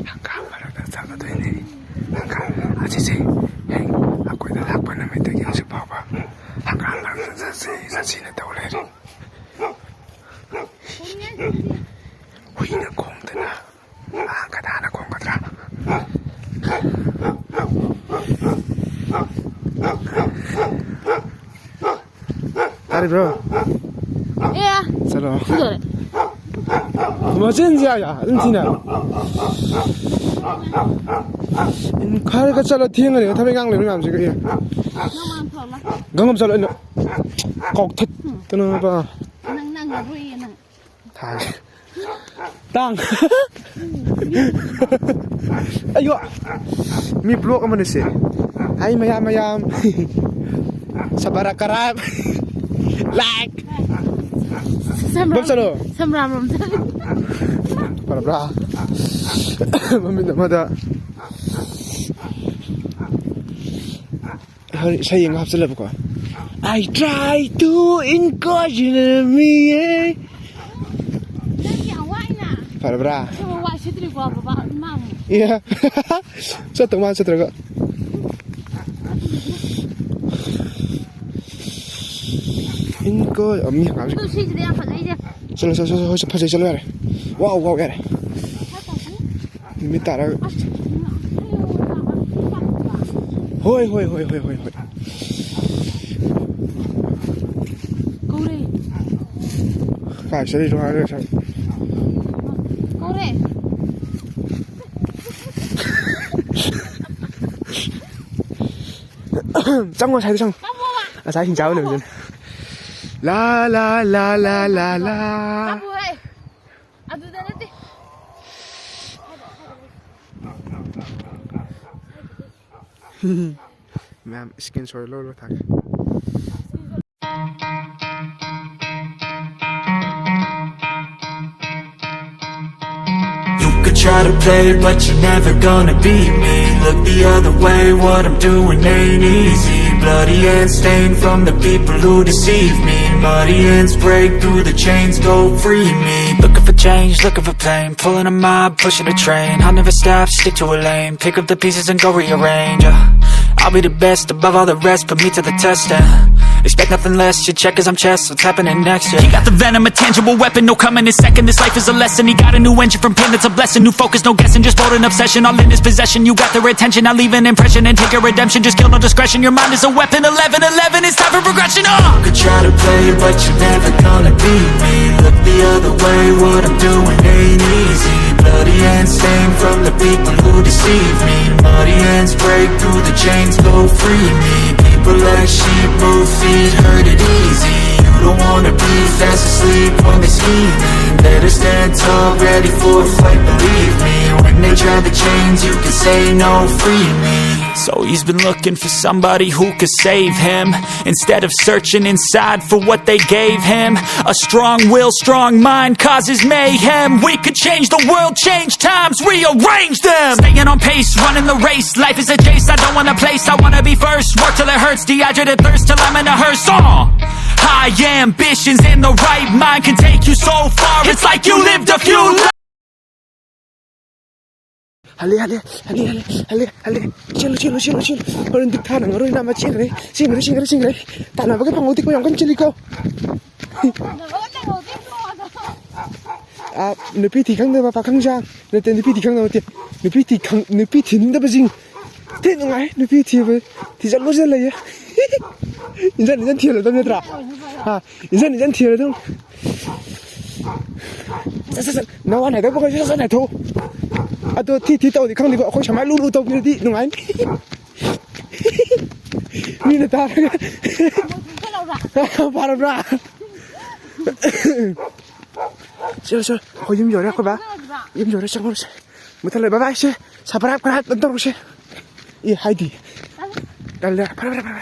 Hanggam marakta chaladoine. Hanggam asise heng akoida lakpa namitagi hausi pawba Hanggam marakta sasina tawlere. Huina khongdana kadana khonggadra. Ari bro. Yeah. Chalo. Machin ya intina. In khar ka chalo thiang ani thabe gang le nam ji ka. Gangam chalo ina. Kok thit tana ba. Nang rui nang. Thai. Tang. Ayo. Mi blok amane se. Ai mayam. Sabara karab. Like. Samram. Para bra. Mami namada. Hari saya ngap selap ko. I try to encourage me. Para bra. Iya. Satu man setraga. Inko ami ngap. Chalo phase chalo yare. Wow yare. Mi tara. Hoi. Kore. Kai sari ro hare sa. Kore. Trong ngồi sai trong. À sai hình cháu liền rồi. La. Abu hai. Adu danati. Ma'am skin sorry lo thak. Try to play, but you're never gonna beat me. Look the other way, what I'm doing ain't easy. Bloody hands stained from the people who deceive me. Muddy hands break through the chains, go free me. Looking for change, looking for pain. Pulling a mob, pushing a train. I'll never stop, stick to a lane. Pick up the pieces and go rearrange. I'll be the best above all the rest, put me to the test and expect nothing less, your check as I'm chess. What's happening next, yeah. He got the venom, a tangible weapon, no coming in second. This life is a lesson, he got a new engine from pain, that's a blessing. New focus, no guessing, just bold and obsession. All in his possession, you got their attention. I'll leave an impression and take your redemption. Just kill, no discretion, your mind is a weapon. 11, it's time for progression, You could try to play, but you're never gonna beat me. Look the other way, what I'm doing ain't easy. Bloody hands stained from the people who deceive me. Muddy hands break through the chains, go free me. People like sheep move feet, hurt it easy. You don't wanna be fast asleep when they're scheming. Better stand tall, ready for a fight, believe me. When they try the chains, you can say no, free me. So he's been looking for somebody who could save him, instead of searching inside for what they gave him. A strong will, strong mind causes mayhem. We could change the world, change times, rearrange them. Staying on pace, running the race. Life is a chase, I don't want a place. I wanna be first, work till it hurts. Dehydrated thirst till I'm in a hearse. High ambitions in the right mind can take you so far. It's like you lived a few lives. Hale. Chilo. Orang dik thana ngaro ina ma chingre. Tana ba ke pangotik ko yang kan chili ko. À nửa pi thì khăng đâu mà khăng giang nửa tiền nửa pi thì khăng đâu tiền nửa pi thì nín đâu mà dinh thế nó ngay nửa pi thì dẫn lối ra lấy á dân thiệt là đâu như thế à dân thiệt là đâu sao nó ăn này đâu có cái sao này thôi à tôi thì tàu thì khăng thì gọi không chả máy lu tàu như thế nó ngay như là ta para ra Chilo, kau yum jore aku ba, yum jore sang urus, muter lebar bye se, sabar apa kan, bentar urus, iya Heidi, dah, para.